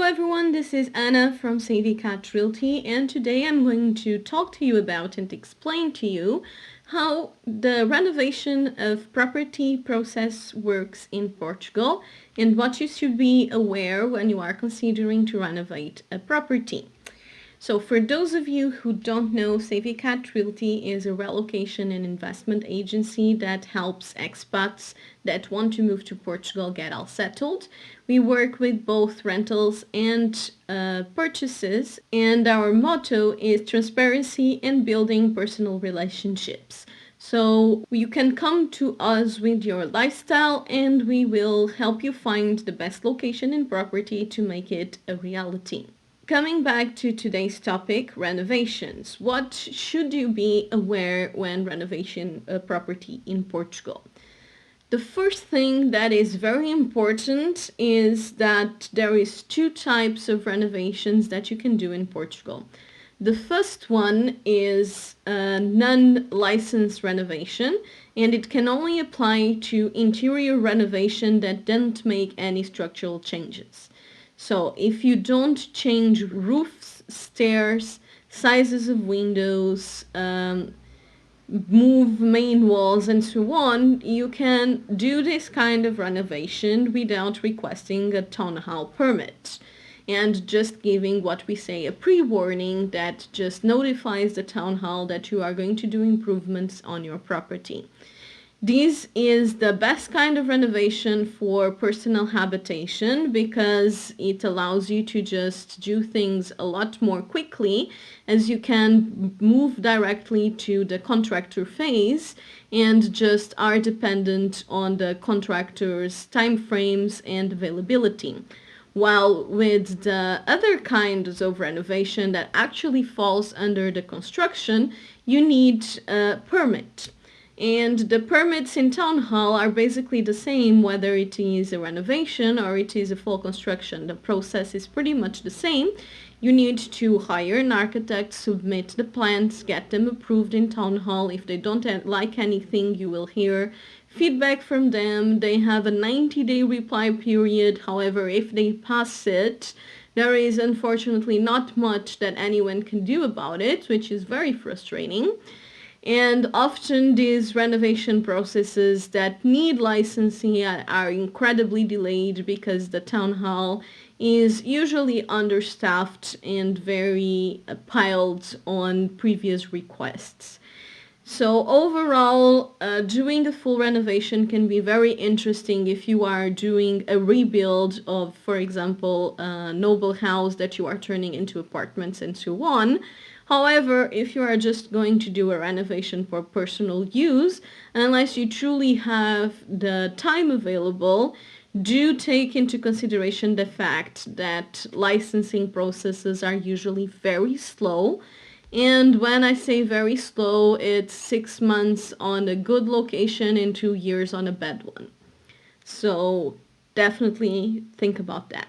everyone, this is Anna from Cat Realty, and today I'm going to talk to you about and explain to you how the renovation of property process works in Portugal and what you should be aware when you are considering to renovate a property. So for those of you who don't know, Cat Realty is a relocation and investment agency that helps expats that want to move to Portugal get all settled. We work with both rentals and purchases, and our motto is transparency and building personal relationships. So you can come to us with your lifestyle and we will help you find the best location and property to make it a reality. Coming back to today's topic, renovations. What should you be aware when renovation a property in Portugal? The first thing that is very important is that there is two types of renovations that you can do in Portugal. The first one is a non-licensed renovation, and it can only apply to interior renovation that doesn't make any structural changes. So if you don't change roofs, stairs, sizes of windows, move main walls and so on, you can do this kind of renovation without requesting a town hall permit and just giving what we say a pre-warning that just notifies the town hall that you are going to do improvements on your property. This is the best kind of renovation for personal habitation because it allows you to just do things a lot more quickly, as you can move directly to the contractor phase and just are dependent on the contractor's time frames and availability. While with the other kinds of renovation that actually falls under the construction, you need a permit. And the permits in town hall are basically the same whether it is a renovation or it is a full construction. The process is pretty much the same. You need to hire an architect, submit the plans, get them approved in town hall. If they don't like anything, you will hear feedback from them. They have a 90-day reply period. However, if they pass it, there is unfortunately not much that anyone can do about it, which is very frustrating. And often these renovation processes that need licensing are incredibly delayed because the town hall is usually understaffed and very piled on previous requests. So overall, doing a full renovation can be very interesting if you are doing a rebuild of, for example, a noble house that you are turning into apartments and so on. However, if you are just going to do a renovation for personal use, unless you truly have the time available, do take into consideration the fact that licensing processes are usually very slow. And when I say very slow, it's 6 months on a good location and 2 years on a bad one. So definitely think about that.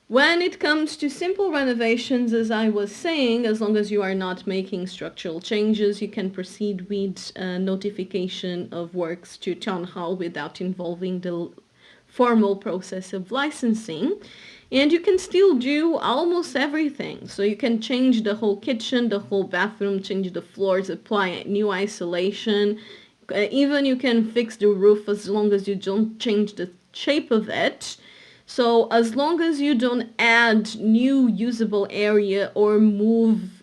When it comes to simple renovations, as I was saying, as long as you are not making structural changes, you can proceed with notification of works to town hall without involving the formal process of licensing. And you can still do almost everything. So you can change the whole kitchen, the whole bathroom, change the floors, apply new isolation. Even you can fix the roof as long as you don't change the shape of it. So as long as you don't add new usable area or move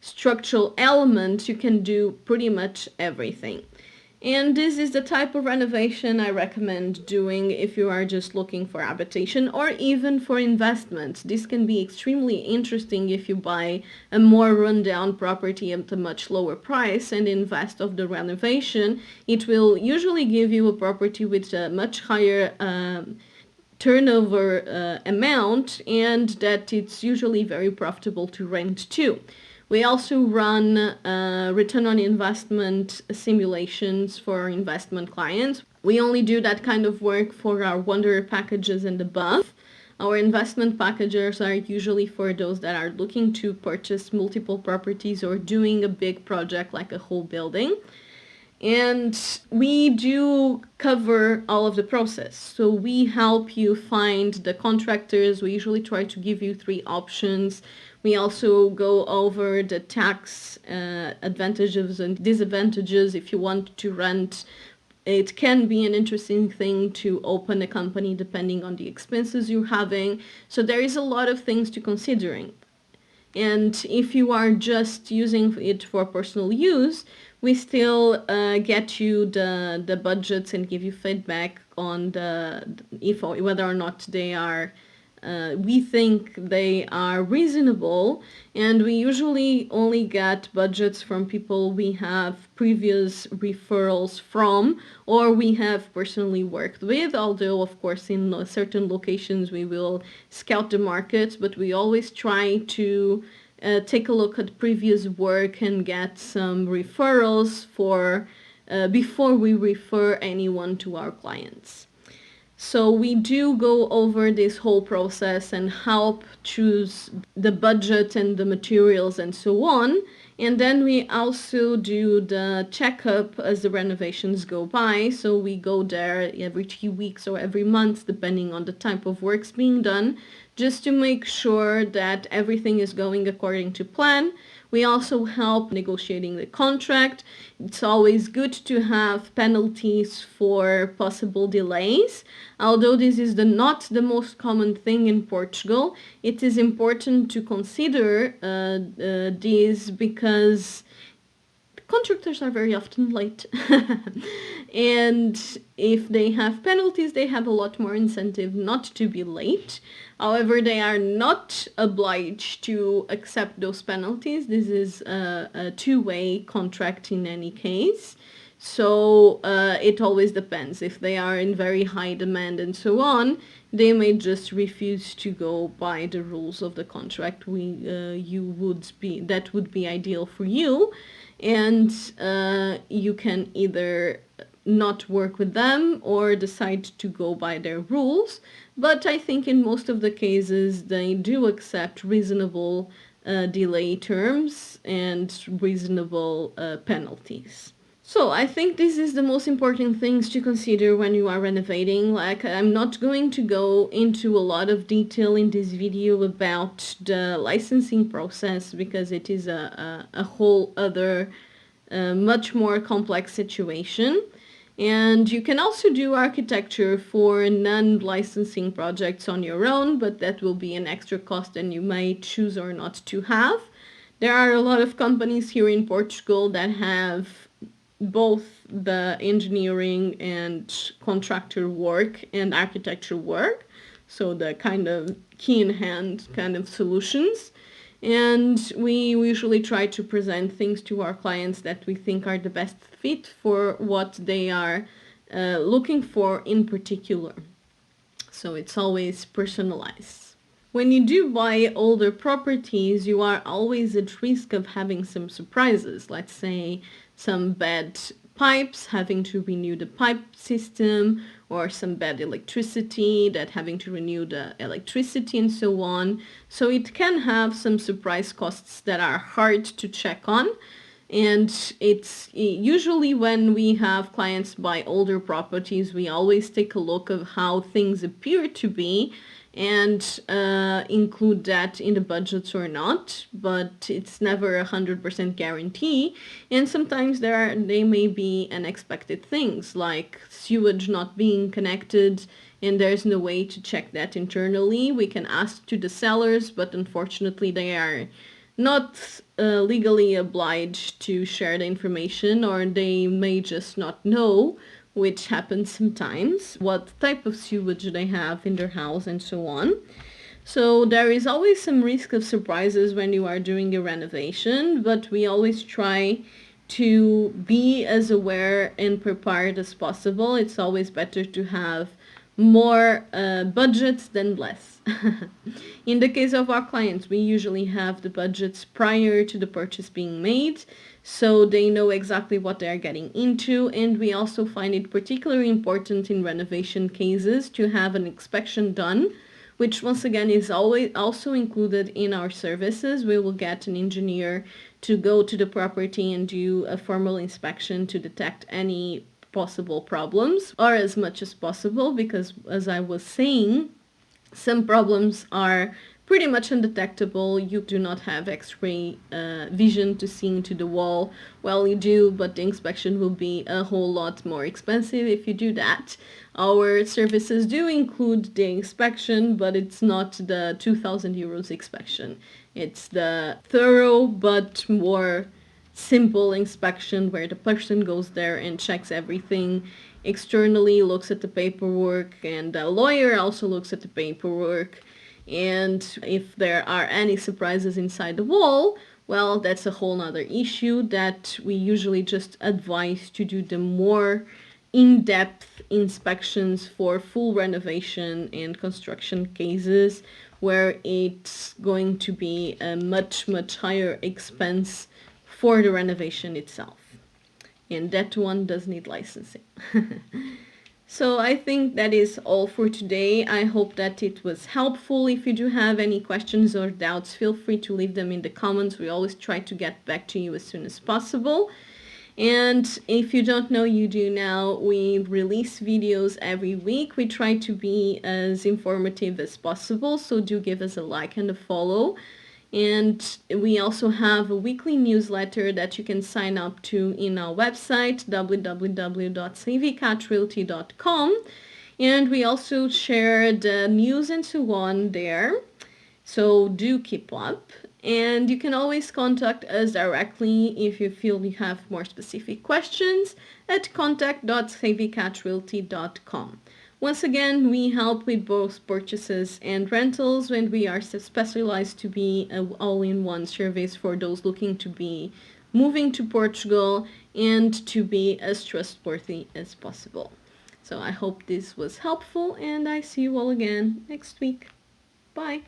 structural elements, you can do pretty much everything. And this is the type of renovation I recommend doing if you are just looking for habitation or even for investments. This can be extremely interesting if you buy a more rundown property at a much lower price and invest of the renovation. It will usually give you a property with a much higher turnover amount, and that it's usually very profitable to rent too. We also run return on investment simulations for our investment clients. We only do that kind of work for our Wonder packages and above. Our investment packages are usually for those that are looking to purchase multiple properties or doing a big project like a whole building. And we do cover all of the process. So we help you find the contractors. We usually try to give you 3 options. We also go over the tax advantages and disadvantages if you want to rent. It can be an interesting thing to open a company depending on the expenses you're having. So there is a lot of things to considering. And if you are just using it for personal use, we still get you the budgets and give you feedback on the if whether or not they are we think they are reasonable, and we usually only get budgets from people we have previous referrals from or we have personally worked with, although of course in certain locations we will scout the market, but we always try to take a look at previous work and get some referrals for before we refer anyone to our clients. So we do go over this whole process and help choose the budget and the materials and so on. And then we also do the checkup as the renovations go by. So we go there every 2 weeks or every month, depending on the type of works being done, just to make sure that everything is going according to plan. We also help negotiating the contract. It's always good to have penalties for possible delays. Although this is not the most common thing in Portugal, it is important to consider this because contractors are very often late. And if they have penalties, they have a lot more incentive not to be late. However, they are not obliged to accept those penalties. This is a two-way contract in any case. So it always depends. If they are in very high demand and so on, they may just refuse to go by the rules of the contract. That would be ideal for you, and you can either not work with them or decide to go by their rules. But I think in most of the cases they do accept reasonable delay terms and reasonable penalties. So I think this is the most important things to consider when you are renovating. Like, I'm not going to go into a lot of detail in this video about the licensing process because it is a whole other much more complex situation. And you can also do architecture for non-licensing projects on your own, but that will be an extra cost and you may choose or not to have. There are a lot of companies here in Portugal that have both the engineering and contractor work and architecture work, so the kind of key in hand kind of solutions. And we usually try to present things to our clients that we think are the best fit for what they are looking for in particular. So it's always personalized. When you do buy older properties, you are always at risk of having some surprises. Let's say some bad pipes, having to renew the pipe system, or some bad electricity, that having to renew the electricity and so on. So it can have some surprise costs that are hard to check on. And it's usually when we have clients buy older properties, we always take a look of how things appear to be and include that in the budgets or not, but it's never 100% guarantee. And sometimes they may be unexpected things like sewage not being connected and there's no way to check that internally. We can ask to the sellers, but unfortunately they are not legally obliged to share the information, or they may just not know, which happens sometimes, what type of sewage they have in their house and so on. So there is always some risk of surprises when you are doing a renovation, but we always try to be as aware and prepared as possible. It's always better to have more budgets than less. In the case of our clients, we usually have the budgets prior to the purchase being made, so they know exactly what they are getting into. And we also find it particularly important in renovation cases to have an inspection done which once again is always also included in our services. We will get an engineer to go to the property and do a formal inspection to detect any possible problems, or as much as possible, because as I was saying, some problems are pretty much undetectable. You do not have x-ray vision to see into the wall. Well, you do, but the inspection will be a whole lot more expensive if you do that. Our services do include the inspection, but it's not the 2,000 euros inspection. It's the thorough but more simple inspection where the person goes there and checks everything externally, looks at the paperwork, and the lawyer also looks at the paperwork. And if there are any surprises inside the wall, well, that's a whole nother issue that we usually just advise to do the more in-depth inspections for full renovation and construction cases, where it's going to be a much, much higher expense for the renovation itself. And that one does need licensing. So I think that is all for today. I hope that it was helpful. If you do have any questions or doubts, feel free to leave them in the comments. We always try to get back to you as soon as possible. And if you don't know, you do now. We release videos every week. We try to be as informative as possible, so do give us a like and a follow. And we also have a weekly newsletter that you can sign up to in our website, www.savvycatrealty.com. And we also share the news and so on there. So do keep up. And you can always contact us directly if you feel you have more specific questions at contact.savvycatrealty.com. Once again, we help with both purchases and rentals, and we are specialized to be an all-in-one service for those looking to be moving to Portugal and to be as trustworthy as possible. So I hope this was helpful, and I see you all again next week. Bye.